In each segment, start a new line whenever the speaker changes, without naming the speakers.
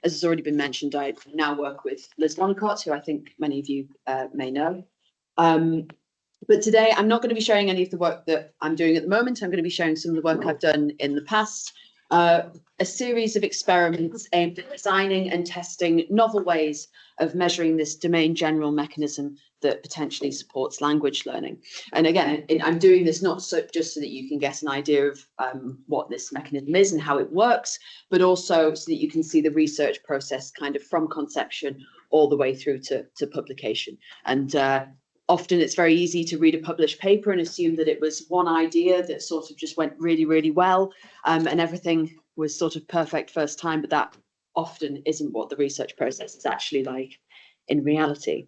As has already been mentioned, I now work with Liz Monicott, who I think many of you may know. But today, I'm not going to be sharing any of the work that I'm doing at the moment. I'm going to be sharing some of the work I've done in the past, a series of experiments aimed at designing and testing novel ways of measuring this domain general mechanism that potentially supports language learning. And again, I'm doing this not just so that you can get an idea of what this mechanism is and how it works, but also so that you can see the research process kind of from conception all the way through to publication. And often it's very easy to read a published paper and assume that it was one idea that sort of just went really, really well, and everything was sort of perfect first time, but that often isn't what the research process is actually like in reality.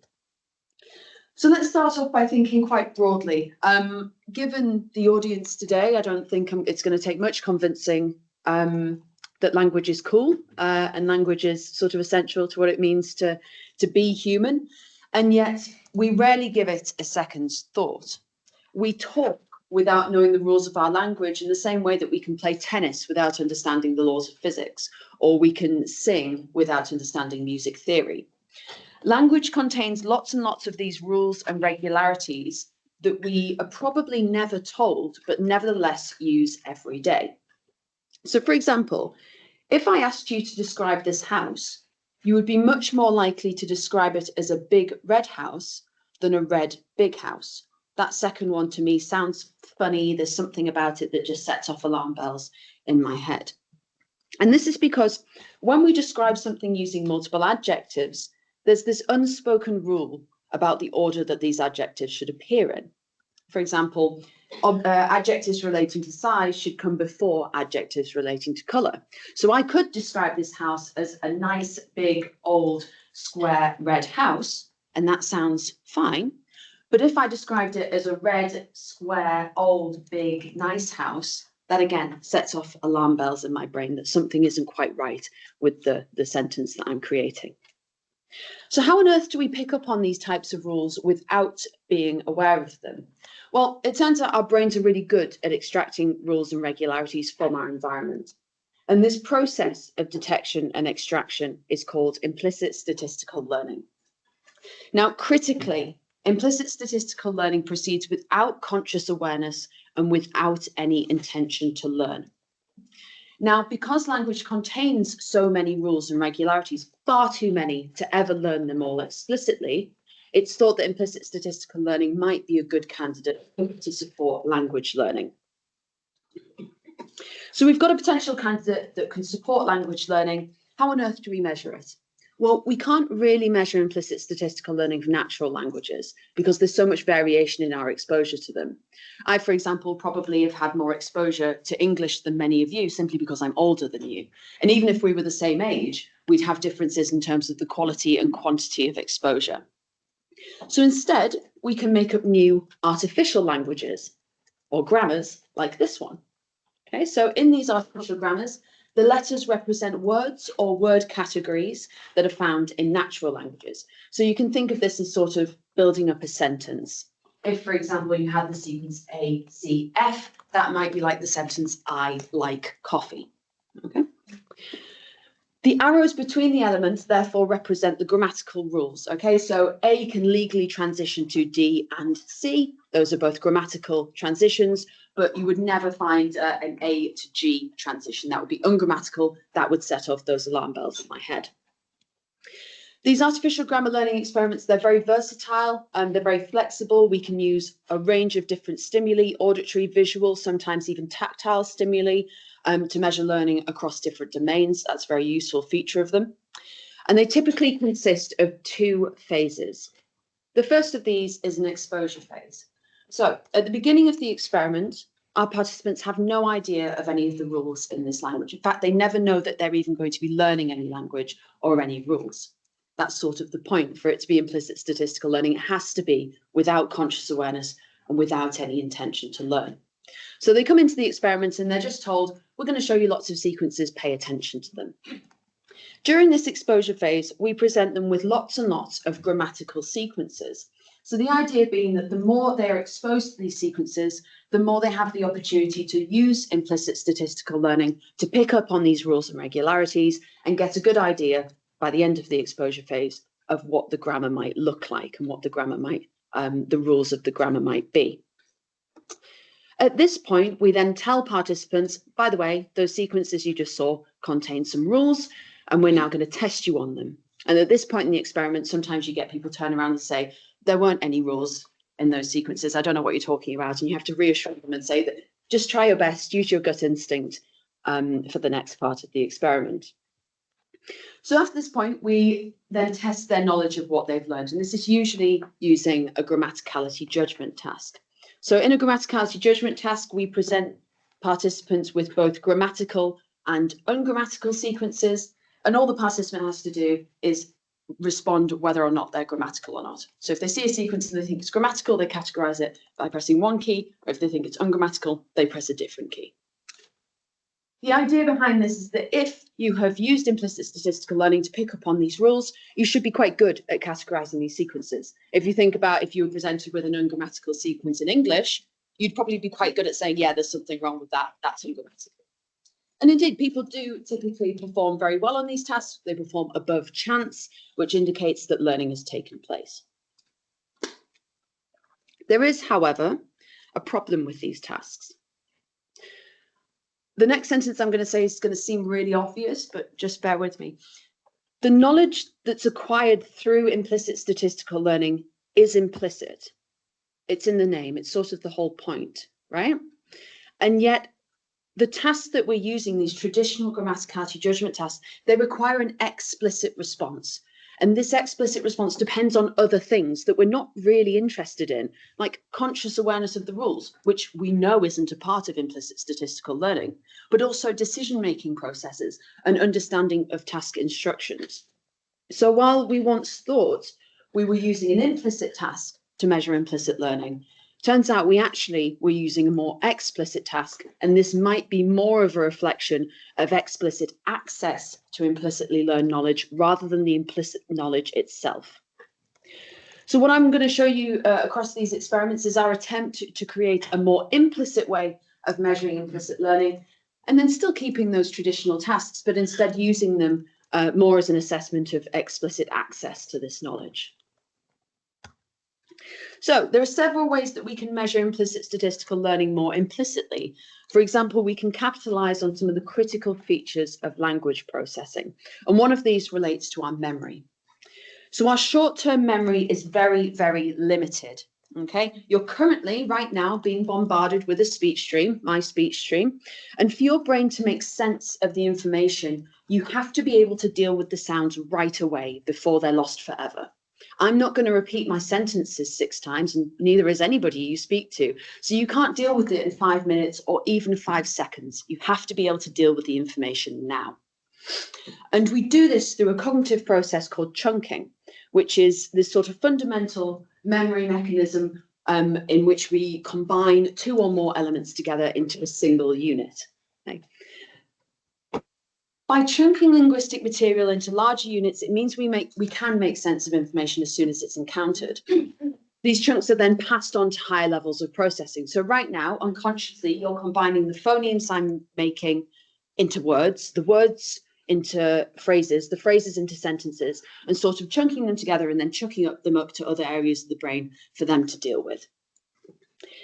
So let's start off by thinking quite broadly. Given the audience today, I don't think it's going to take much convincing that language is cool and language is sort of essential to what it means to be human. And yet we rarely give it a second's thought. We talk without knowing the rules of our language in the same way that we can play tennis without understanding the laws of physics, or we can sing without understanding music theory. Language contains lots and lots of these rules and regularities that we are probably never told, but nevertheless use every day. So, for example, if I asked you to describe this house, you would be much more likely to describe it as a big red house than a red big house. That second one to me sounds funny. There's something about it that just sets off alarm bells in my head. And this is because when we describe something using multiple adjectives, there's this unspoken rule about the order that these adjectives should appear in. For example, adjectives relating to size should come before adjectives relating to colour. So I could describe this house as a nice, big, old, square, red house, and that sounds fine. But if I described it as a red, square, old, big, nice house, that again sets off alarm bells in my brain that something isn't quite right with the sentence that I'm creating. So how on earth do we pick up on these types of rules without being aware of them? Well, it turns out our brains are really good at extracting rules and regularities from our environment. And this process of detection and extraction is called implicit statistical learning. Now, critically, implicit statistical learning proceeds without conscious awareness and without any intention to learn. Now, because language contains so many rules and regularities, far too many to ever learn them all explicitly, it's thought that implicit statistical learning might be a good candidate to support language learning. So we've got a potential candidate that can support language learning. How on earth do we measure it? Well, we can't really measure implicit statistical learning for natural languages because there's so much variation in our exposure to them. I, for example, probably have had more exposure to English than many of you simply because I'm older than you. And even if we were the same age, we'd have differences in terms of the quality and quantity of exposure. So instead, we can make up new artificial languages or grammars like this one. Okay, so in these artificial grammars, the letters represent words or word categories that are found in natural languages. So you can think of this as sort of building up a sentence. If, for example, you had the sequence A, C, F, that might be like the sentence, I like coffee. Okay. The arrows between the elements therefore represent the grammatical rules. Okay, so A can legally transition to D and C. Those are both grammatical transitions, but you would never find an A to G transition. That would be ungrammatical. That would set off those alarm bells in my head. These artificial grammar learning experiments, they're very versatile and they're very flexible. We can use a range of different stimuli, auditory, visual, sometimes even tactile stimuli to measure learning across different domains. That's a very useful feature of them. And they typically consist of two phases. The first of these is an exposure phase. So at the beginning of the experiment, our participants have no idea of any of the rules in this language. In fact, they never know that they're even going to be learning any language or any rules. That's sort of the point. For it to be implicit statistical learning, it has to be without conscious awareness and without any intention to learn. So they come into the experiments and they're just told, we're going to show you lots of sequences, pay attention to them. During this exposure phase, we present them with lots and lots of grammatical sequences. So the idea being that the more they are exposed to these sequences, the more they have the opportunity to use implicit statistical learning to pick up on these rules and regularities and get a good idea by the end of the exposure phase of what the grammar might look like and what the grammar might, the rules of the grammar might be. At this point, we then tell participants, by the way, those sequences you just saw contain some rules, and we're now going to test you on them. And at this point in the experiment, sometimes you get people turn around and say, there weren't any rules in those sequences. I don't know what you're talking about. And you have to reassure them and say that just try your best, use your gut instinct for the next part of the experiment. So after this point, we then test their knowledge of what they've learned. And this is usually using a grammaticality judgment task. So in a grammaticality judgment task, we present participants with both grammatical and ungrammatical sequences. And all the participant has to do is respond whether or not they're grammatical or not. So if they see a sequence and they think it's grammatical, they categorize it by pressing one key, or if they think it's ungrammatical, they press a different key. The idea behind this is that if you have used implicit statistical learning to pick up on these rules, you should be quite good at categorizing these sequences. If you think about if you were presented with an ungrammatical sequence in English, you'd probably be quite good at saying, yeah, there's something wrong with that, that's ungrammatical. And indeed, people do typically perform very well on these tasks. They perform above chance, which indicates that learning has taken place. There is, however, a problem with these tasks. The next sentence I'm going to say is going to seem really obvious, but just bear with me. The knowledge that's acquired through implicit statistical learning is implicit. It's in the name. It's sort of the whole point, right? And yet, the tasks that we're using, these traditional grammaticality judgment tasks, they require an explicit response. And this explicit response depends on other things that we're not really interested in, like conscious awareness of the rules, which we know isn't a part of implicit statistical learning, but also decision-making processes and understanding of task instructions. So while we once thought we were using an implicit task to measure implicit learning, turns out we actually were using a more explicit task, and this might be more of a reflection of explicit access to implicitly learned knowledge rather than the implicit knowledge itself. So what I'm going to show you across these experiments is our attempt to create a more implicit way of measuring implicit learning, and then still keeping those traditional tasks, but instead using them more as an assessment of explicit access to this knowledge. So there are several ways that we can measure implicit statistical learning more implicitly. For example, we can capitalize on some of the critical features of language processing. And one of these relates to our memory. So our short-term memory is very, very limited. Okay, you're currently right now being bombarded with a speech stream, my speech stream. And for your brain to make sense of the information, you have to be able to deal with the sounds right away before they're lost forever. I'm not going to repeat my sentences 6 times, and neither is anybody you speak to. So you can't deal with it in 5 minutes or even 5 seconds. You have to be able to deal with the information now. And we do this through a cognitive process called chunking, which is this sort of fundamental memory mechanism in which we combine 2 or more elements together into a single unit. Okay. By chunking linguistic material into larger units, it means we can make sense of information as soon as it's encountered. These chunks are then passed on to higher levels of processing. So right now, unconsciously, you're combining the phonemes I'm making into words, the words into phrases, the phrases into sentences, and sort of chunking them together and then chucking them up to other areas of the brain for them to deal with.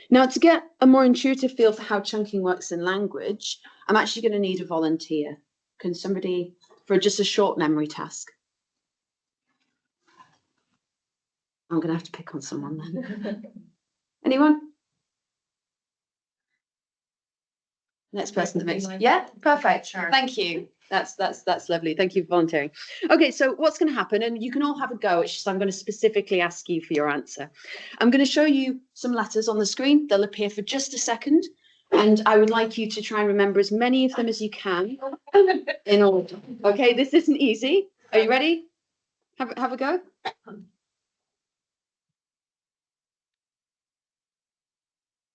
Now, to get a more intuitive feel for how chunking works in language, I'm actually going to need a volunteer. Can somebody, for just a short memory task? I'm going to have to pick on someone then. Anyone? Next person that makes, yeah, perfect. Sure. Thank you. That's lovely. Thank you for volunteering. Okay, so what's going to happen, and you can all have a go, it's just I'm going to specifically ask you for your answer. I'm going to show you some letters on the screen. They'll appear for just a second, and I would like you to try and remember as many of them as you can in order. Okay, this isn't easy. Are you ready? Have a go.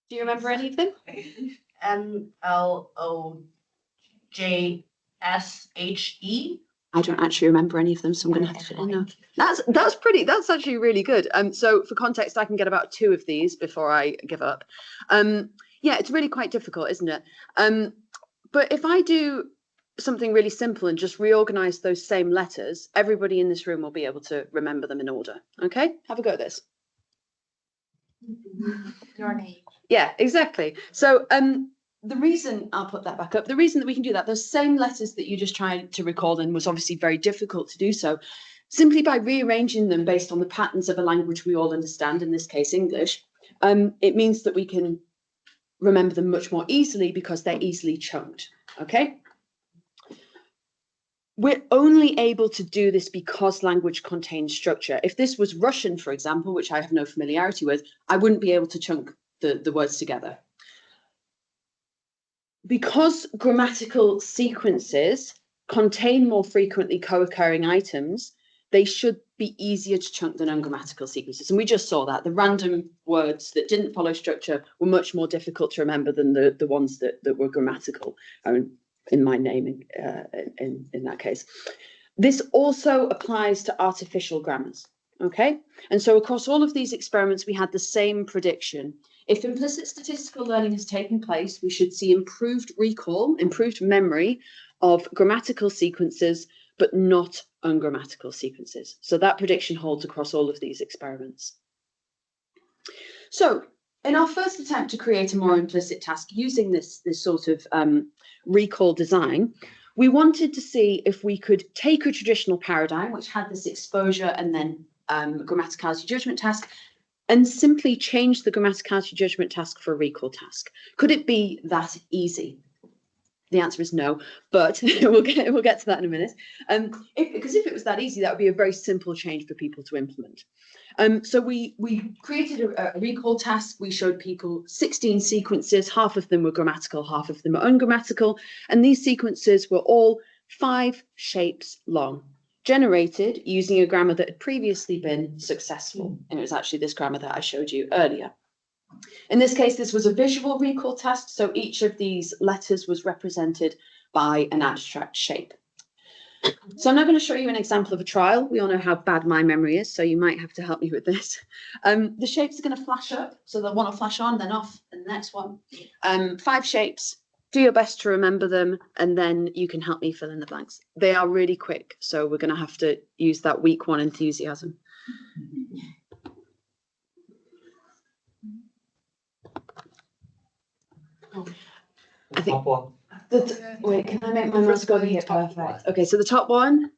Do you remember any of them?
MLOJSHE.
I don't actually remember any of them, so I'm going to have to know. That's actually really good. So for context, I can get about 2 of these before I give up. Yeah, it's really quite difficult, isn't it? But if I do something really simple and just reorganize those same letters, everybody in this room will be able to remember them in order. Okay, have a go at this.
Your name.
Yeah, exactly. So the reason, I'll put that back up, the reason that we can do that, those same letters that you just tried to recall then was obviously very difficult to do so, simply by rearranging them based on the patterns of a language we all understand, in this case English, it means that we can remember them much more easily because they're easily chunked, okay? We're only able to do this because language contains structure. If this was Russian, for example, which I have no familiarity with, I wouldn't be able to chunk the words together. Because grammatical sequences contain more frequently co-occurring items, they should be easier to chunk than ungrammatical sequences. And we just saw that. The random words that didn't follow structure were much more difficult to remember than the ones that were grammatical, in my name in that case. This also applies to artificial grammars, okay? And so across all of these experiments, we had the same prediction. If implicit statistical learning has taken place, we should see improved recall, improved memory of grammatical sequences, but not ungrammatical sequences. So that prediction holds across all of these experiments. So in our first attempt to create a more implicit task using this sort of recall design, we wanted to see if we could take a traditional paradigm, which had this exposure and then grammaticality judgment task, and simply change the grammaticality judgment task for a recall task. Could it be that easy? The answer is no, but we'll get to that in a minute. Because if it was that easy, that would be a very simple change for people to implement. So we created a recall task. We showed people 16 sequences. Half of them were grammatical, half of them were ungrammatical. And these sequences were all 5 shapes long, generated using a grammar that had previously been successful. And it was actually this grammar that I showed you earlier. In this case, this was a visual recall task, so each of these letters was represented by an abstract shape. So I'm now going to show you an example of a trial. We all know how bad my memory is, so you might have to help me with this. The shapes are going to flash up, so they'll want to flash on, then off, and the next one. 5 shapes. Do your best to remember them, and then you can help me fill in the blanks. They are really quick, so we're going to have to use that week 1 enthusiasm. I think. Wait, can I make my mouse go over here? Perfect. Okay, so the top one.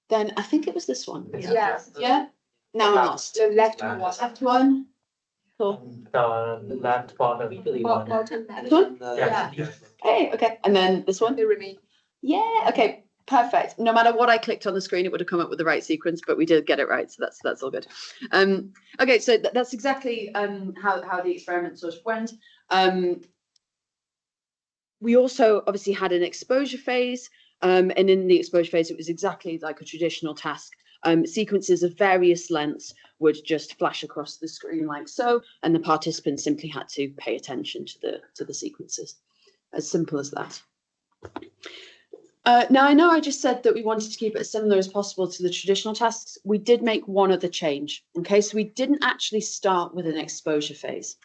Then I think it was this one.
Yes.
Yeah. Now I'm lost.
The left one.
Left one. Cool.
The left bottom.
This one.
Yeah.
Hey. Okay. And then this one. Yeah. Okay. Perfect. No matter what I clicked on the screen, it would have come up with the right sequence, but we did get it right, so that's all good. Okay, so that's exactly how the experiment sort of went. We also obviously had an exposure phase, and in the exposure phase, it was exactly like a traditional task. Sequences of various lengths would just flash across the screen like so, and the participants simply had to pay attention to the sequences. As simple as that. Now, I know I just said that we wanted to keep it as similar as possible to the traditional tasks. We did make one other change. Okay, so we didn't actually start with an exposure phase.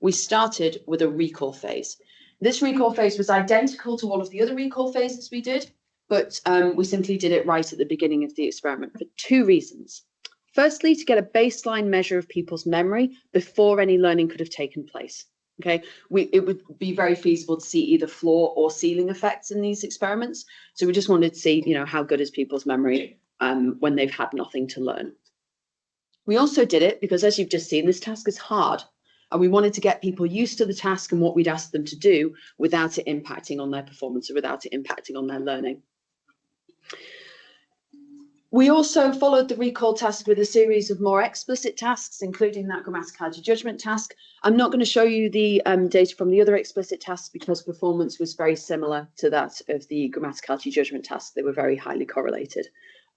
We started with a recall phase. This recall phase was identical to all of the other recall phases we did, but we simply did it right at the beginning of the experiment for 2 reasons. Firstly, to get a baseline measure of people's memory before any learning could have taken place. Okay, it would be very feasible to see either floor or ceiling effects in these experiments. So we just wanted to see, how good is people's memory when they've had nothing to learn. We also did it because, as you've just seen, this task is hard. And we wanted to get people used to the task and what we'd asked them to do without it impacting on their performance or without it impacting on their learning. We also followed the recall task with a series of more explicit tasks, including that grammaticality judgment task. I'm not going to show you the data from the other explicit tasks because performance was very similar to that of the grammaticality judgment task. They were very highly correlated.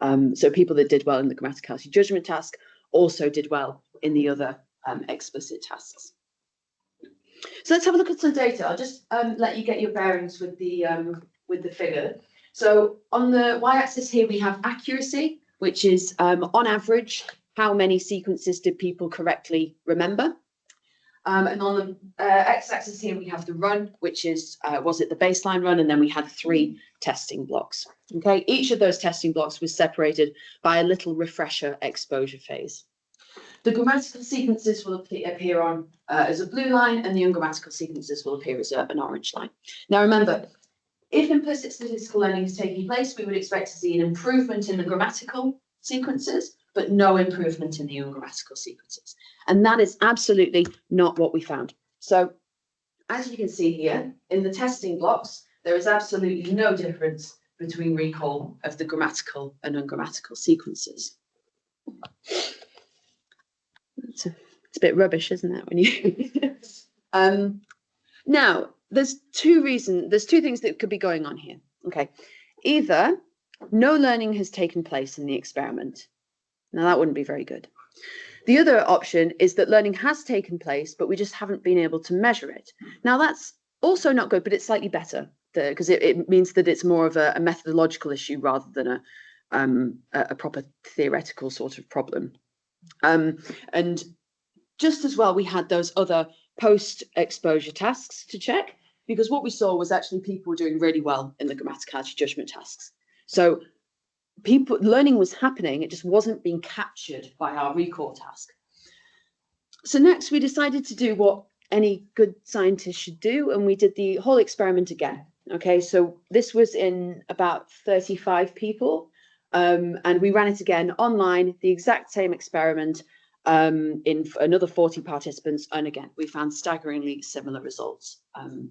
So people that did well in the grammaticality judgment task also did well in the other explicit tasks. So let's have a look at some data. I'll just let you get your bearings with the figure. So on the y-axis here, we have accuracy, which is on average, how many sequences did people correctly remember? And on the x-axis here, we have the run, which is, was it the baseline run? And then we had 3 testing blocks. Okay, each of those testing blocks was separated by a little refresher exposure phase. The grammatical sequences will appear on as a blue line, and the ungrammatical sequences will appear as an orange line. Now remember, if implicit statistical learning is taking place, we would expect to see an improvement in the grammatical sequences, but no improvement in the ungrammatical sequences. And that is absolutely not what we found. So as you can see here, in the testing blocks, there is absolutely no difference between recall of the grammatical and ungrammatical sequences. It's a bit rubbish, isn't it? When you now, there's two things that could be going on here. Okay, either no learning has taken place in the experiment. Now that wouldn't be very good. The other option is that learning has taken place, but we just haven't been able to measure it. Now that's also not good, but it's slightly better because it means that it's more of a methodological issue rather than a proper theoretical sort of problem. And just as well, we had those other post-exposure tasks to check, because what we saw was actually people were doing really well in the grammaticality judgment tasks. So learning was happening, it just wasn't being captured by our recall task. So next we decided to do what any good scientist should do, and we did the whole experiment again. Okay, so this was in about 35 people, and we ran it again online, the exact same experiment, in another 40 participants, and again we found staggeringly similar results.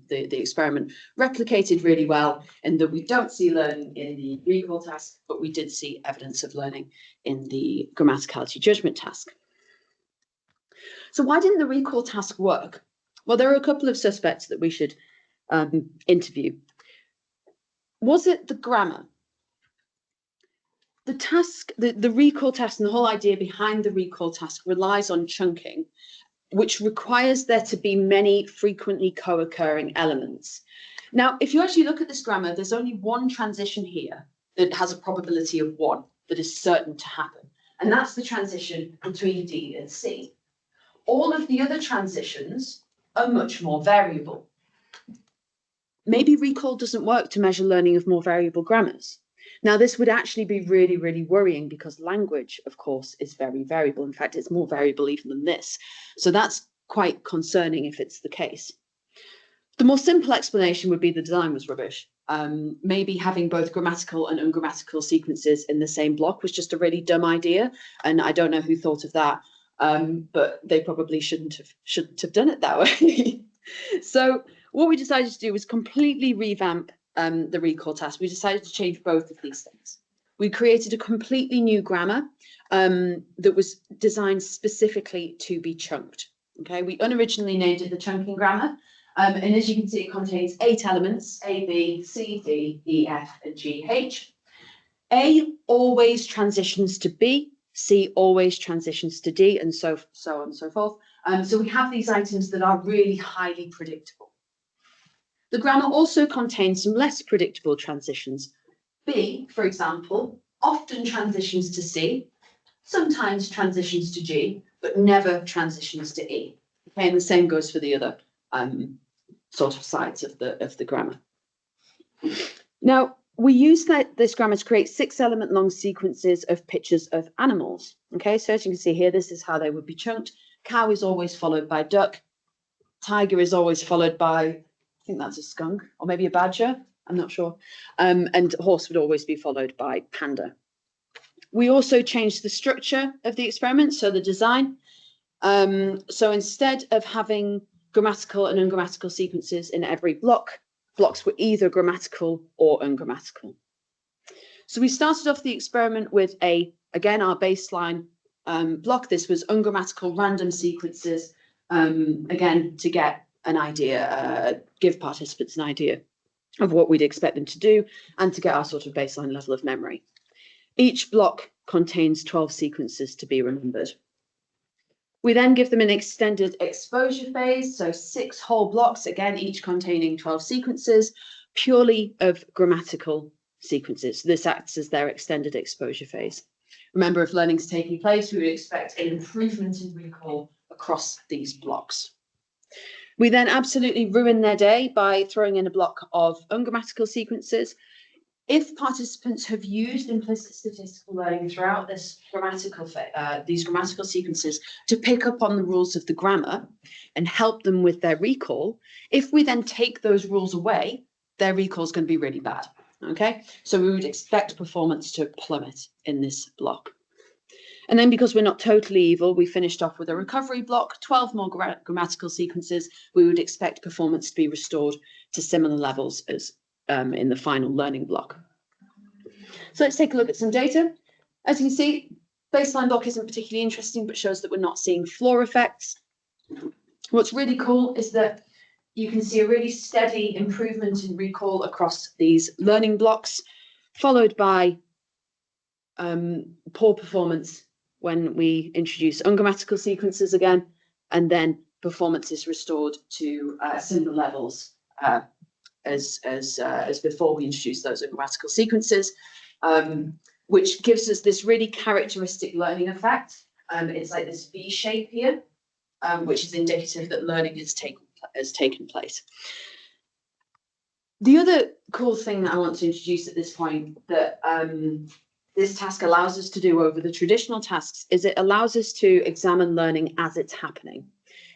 The experiment replicated really well in that we don't see learning in the recall task, but we did see evidence of learning in the grammaticality judgment task. So why didn't the recall task work? Well, there are a couple of suspects that we should interview. Was it the grammar? The task, the recall task, and the whole idea behind the recall task relies on chunking, which requires there to be many frequently co-occurring elements. Now, if you actually look at this grammar, there's only one transition here that has a probability of 1 that is certain to happen, and that's the transition between D and C. All of the other transitions are much more variable. Maybe recall doesn't work to measure learning of more variable grammars. Now, this would actually be really, really worrying because language, of course, is very variable. In fact, it's more variable even than this. So that's quite concerning if it's the case. The more simple explanation would be the design was rubbish. Maybe having both grammatical and ungrammatical sequences in the same block was just a really dumb idea. And I don't know who thought of that, but they probably shouldn't have done it that way. So what we decided to do was completely revamp the recall task. We decided to change both of these things. We created a completely new grammar that was designed specifically to be chunked. Okay, we unoriginally named it the chunking grammar, and as you can see, it contains 8 elements: A, B, C, D, E, F, and G, H. A always transitions to B, C always transitions to D, and so on and so forth. So we have these items that are really highly predictable. The grammar also contains some less predictable transitions. B, for example, often transitions to C, sometimes transitions to G, but never transitions to E. Okay, and the same goes for the other sort of sides of the grammar. Now, we use this grammar to create 6-element long sequences of pictures of animals. Okay, so as you can see here, this is how they would be chunked. Cow is always followed by duck. Tiger is always followed by, I think that's a skunk, or maybe a badger, I'm not sure. And horse would always be followed by panda. We also changed the structure of the experiment, so the design. So instead of having grammatical and ungrammatical sequences in every block, blocks were either grammatical or ungrammatical. So we started off the experiment with again, our baseline block. This was ungrammatical random sequences, again, to get an idea, give participants an idea of what we'd expect them to do and to get our sort of baseline level of memory. Each block contains 12 sequences to be remembered. We then give them an extended exposure phase, so 6 whole blocks, again, each containing 12 sequences, purely of grammatical sequences. This acts as their extended exposure phase. Remember, if learning is taking place, we would expect an improvement in recall across these blocks. We then absolutely ruin their day by throwing in a block of ungrammatical sequences. If participants have used implicit statistical learning throughout this these grammatical sequences to pick up on the rules of the grammar and help them with their recall, if we then take those rules away, their recall is going to be really bad. Okay, so we would expect performance to plummet in this block. And then, because we're not totally evil, we finished off with a recovery block, 12 more grammatical sequences. We would expect performance to be restored to similar levels as in the final learning block. So let's take a look at some data. As you can see, baseline block isn't particularly interesting, but shows that we're not seeing floor effects. What's really cool is that you can see a really steady improvement in recall across these learning blocks, followed by poor performance when we introduce ungrammatical sequences again, and then performance is restored to similar levels as before we introduced those ungrammatical sequences, which gives us this really characteristic learning effect. It's like this V shape here, which is indicative that learning has taken place. The other cool thing that I want to introduce at this point that this task allows us to do over the traditional tasks is it allows us to examine learning as it's happening.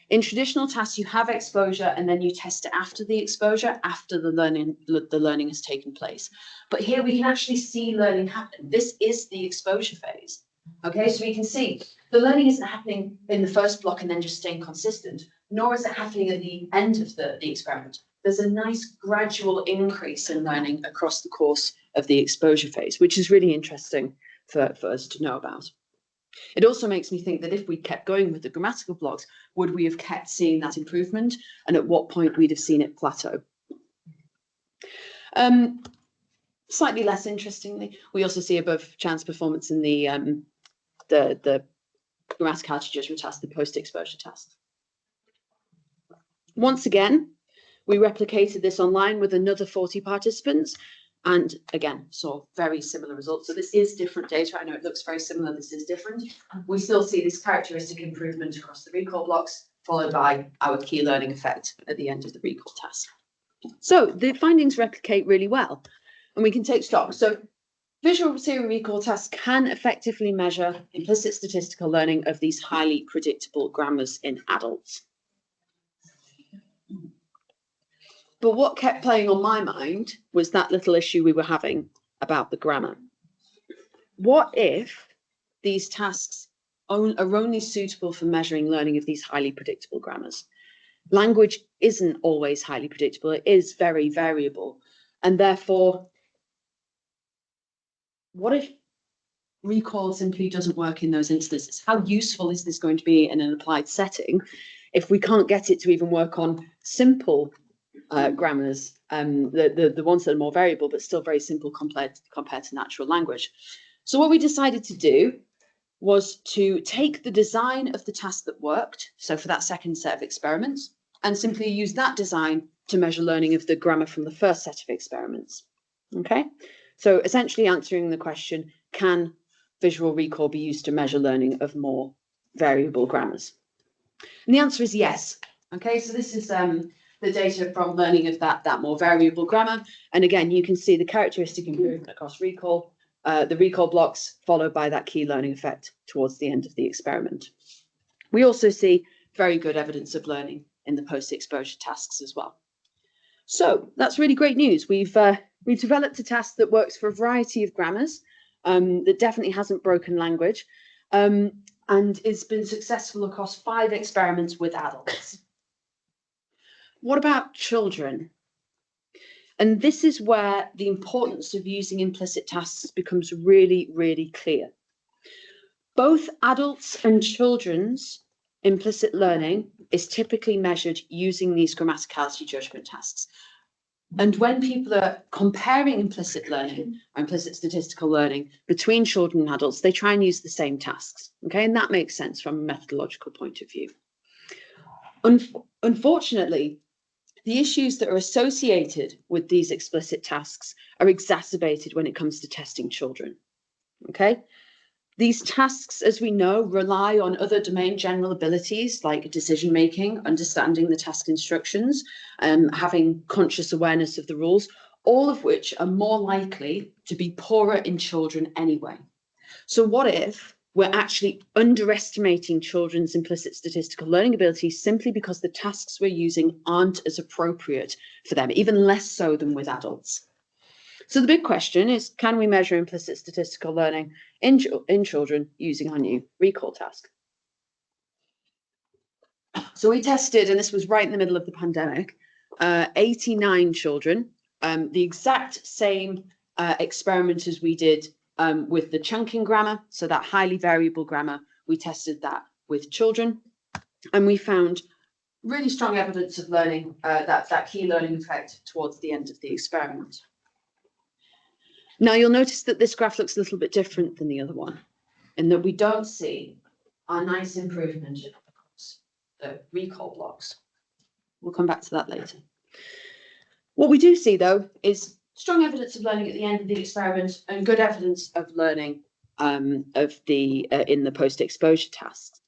In traditional tasks, you have exposure and then you test it after the exposure, after the learning has taken place. But here we can actually see learning happen. This is the exposure phase. Okay, so we can see the learning isn't happening in the first block and then just staying consistent, nor is it happening at the end of the experiment. There's a nice gradual increase in learning across the course of the exposure phase, which is really interesting for us to know about. It also makes me think that if we kept going with the grammatical blocks, would we have kept seeing that improvement? And at what point we'd have seen it plateau? Slightly less interestingly, we also see above chance performance in the grammaticality judgment task, the post-exposure task. Once again, we replicated this online with another 40 participants and again saw very similar results. So this is different data. I know it looks very similar. This is different. We still see this characteristic improvement across the recall blocks, followed by our key learning effect at the end of the recall task. So the findings replicate really well, and we can take stock. So visual serial recall tasks can effectively measure implicit statistical learning of these highly predictable grammars in adults. But what kept playing on my mind was that little issue we were having about the grammar. What if these tasks are only suitable for measuring learning of these highly predictable grammars? Language isn't always highly predictable. It is very variable. And therefore, what if recall simply doesn't work in those instances? How useful is this going to be in an applied setting if we can't get it to even work on simple grammars, the ones that are more variable, but still very simple compared to natural language? So what we decided to do was to take the design of the task that worked, so for that second set of experiments, and simply use that design to measure learning of the grammar from the first set of experiments. Okay, so essentially answering the question, can visual recall be used to measure learning of more variable grammars? And the answer is yes. Okay, so this is the data from learning of that more variable grammar. And again, you can see the characteristic improvement across recall, the recall blocks, followed by that key learning effect towards the end of the experiment. We also see very good evidence of learning in the post-exposure tasks as well. So that's really great news. We've developed a task that works for a variety of grammars, that definitely hasn't broken language, and it's been successful across 5 experiments with adults. What about children? And this is where the importance of using implicit tasks becomes really, really clear. Both adults and children's implicit learning is typically measured using these grammaticality judgment tasks. And when people are comparing implicit learning or implicit statistical learning between children and adults, they try and use the same tasks. Okay, and that makes sense from a methodological point of view. Unfortunately, the issues that are associated with these explicit tasks are exacerbated when it comes to testing children. Okay? These tasks, as we know, rely on other domain general abilities like decision-making, understanding the task instructions, having conscious awareness of the rules, all of which are more likely to be poorer in children anyway. So what if we're actually underestimating children's implicit statistical learning abilities simply because the tasks we're using aren't as appropriate for them, even less so than with adults? So the big question is, can we measure implicit statistical learning in children using our new recall task? So we tested, and this was right in the middle of the pandemic, 89 children, the exact same experiment as we did with the chunking grammar, so that highly variable grammar. We tested that with children, and we found really strong evidence of learning, that key learning effect towards the end of the experiment. Now you'll notice that this graph looks a little bit different than the other one, in that we don't see our nice improvement across the recall blocks. We'll come back to that later. What we do see, though, is strong evidence of learning at the end of the experiment and good evidence of learning in the post-exposure tasks.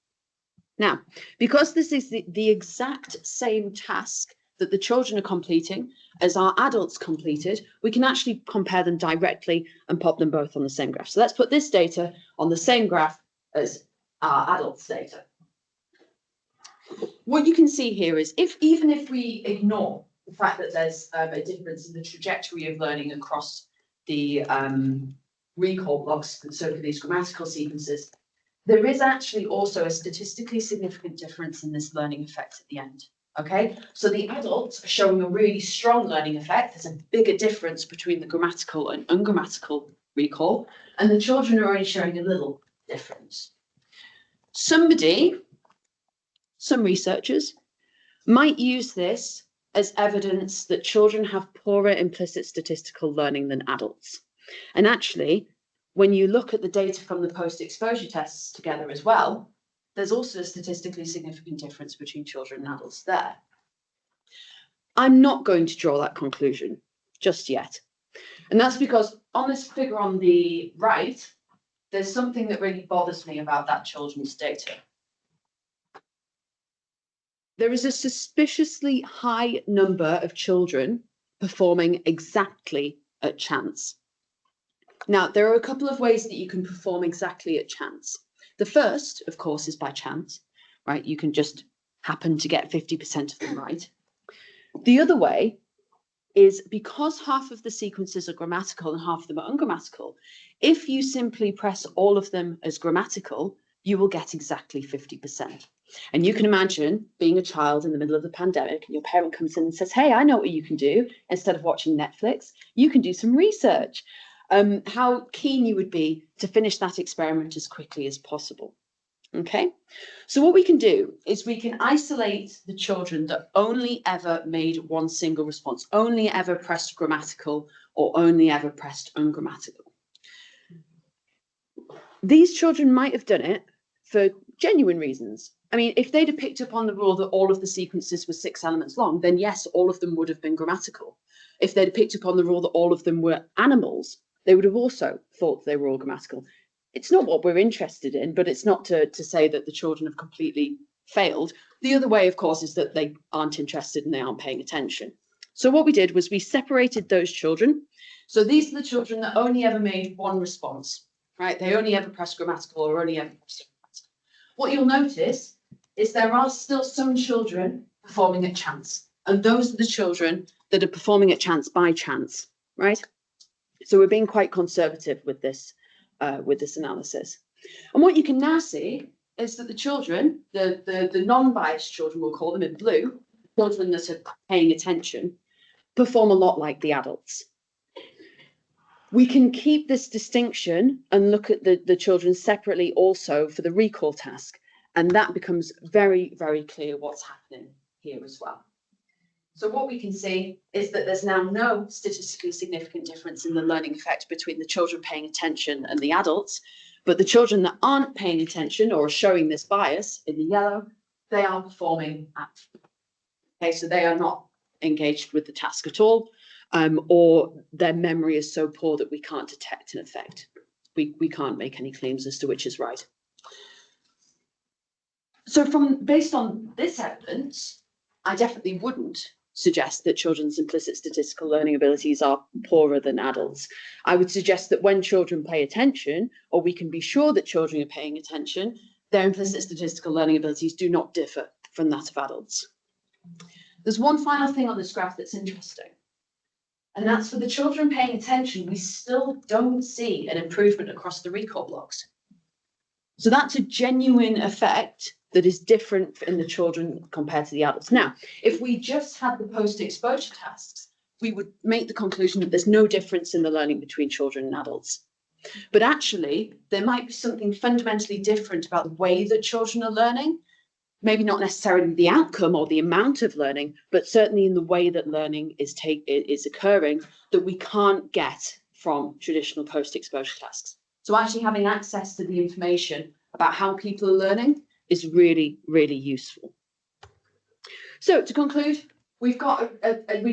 Now, because this is the exact same task that the children are completing as our adults completed, we can actually compare them directly and pop them both on the same graph. So let's put this data on the same graph as our adults' data. What you can see here is even if we ignore the fact that there's a difference in the trajectory of learning across the recall blocks, so for these grammatical sequences, there is actually also a statistically significant difference in this learning effect at the end. Okay, so the adults are showing a really strong learning effect. There's a bigger difference between the grammatical and ungrammatical recall, and the children are only showing a little difference. Some researchers might use this as evidence that children have poorer implicit statistical learning than adults. And actually, when you look at the data from the post-exposure tests together as well, there's also a statistically significant difference between children and adults there. I'm not going to draw that conclusion just yet. And that's because on this figure on the right, there's something that really bothers me about that children's data. There is a suspiciously high number of children performing exactly at chance. Now, there are a couple of ways that you can perform exactly at chance. The first, of course, is by chance, right? You can just happen to get 50% of them right. The other way is because half of the sequences are grammatical and half of them are ungrammatical, if you simply press all of them as grammatical, you will get exactly 50%. And you can imagine being a child in the middle of the pandemic and your parent comes in and says, hey, I know what you can do. Instead of watching Netflix, you can do some research. How keen you would be to finish that experiment as quickly as possible. Okay, so what we can do is we can isolate the children that only ever made one single response, only ever pressed grammatical or only ever pressed ungrammatical. These children might have done it for genuine reasons. I mean, if they'd have picked up on the rule that all of the sequences were 6 elements long, then yes, all of them would have been grammatical. If they'd picked up on the rule that all of them were animals, they would have also thought they were all grammatical. It's not what we're interested in, but it's not to say that the children have completely failed. The other way, of course, is that they aren't interested and they aren't paying attention. So what we did was we separated those children. So these are the children that only ever made one response, right? They only ever pressed grammatical or only ever pressed ungrammatical. What you'll notice is there are still some children performing at chance, and those are the children that are performing at chance by chance, right? So we're being quite conservative with this analysis. And what you can now see is that the children, the non-biased children, we'll call them in blue, children that are paying attention, perform a lot like the adults. We can keep this distinction and look at the children separately also for the recall task. And that becomes very, very clear what's happening here as well. So what we can see is that there's now no statistically significant difference in the learning effect between the children paying attention and the adults, but the children that aren't paying attention or are showing this bias in the yellow, they are performing at. Okay, so they are not engaged with the task at all, or their memory is so poor that we can't detect an effect. We can't make any claims as to which is right. So based on this evidence, I definitely wouldn't suggest that children's implicit statistical learning abilities are poorer than adults. I would suggest that when children pay attention, or we can be sure that children are paying attention, their implicit statistical learning abilities do not differ from that of adults. There's one final thing on this graph that's interesting, and that's for the children paying attention, we still don't see an improvement across the recall blocks. So that's a genuine effect that is different in the children compared to the adults. Now, if we just had the post-exposure tasks, we would make the conclusion that there's no difference in the learning between children and adults. But actually, there might be something fundamentally different about the way that children are learning, maybe not necessarily the outcome or the amount of learning, but certainly in the way that learning is occurring that we can't get from traditional post-exposure tasks. So actually having access to the information about how people are learning is really, really useful. So to conclude, we've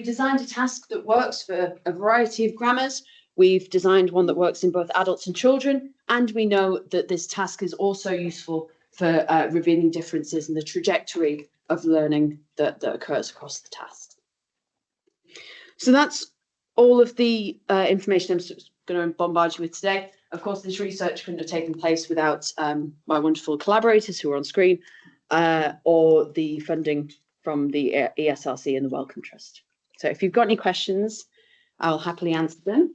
designed a task that works for a variety of grammars. We've designed one that works in both adults and children, and we know that this task is also useful for revealing differences in the trajectory of learning that occurs across the task. So that's all of the information I'm going to bombard you with today. Of course, this research couldn't have taken place without my wonderful collaborators who are on screen, or the funding from the ESRC and the Wellcome Trust. So if you've got any questions, I'll happily answer them.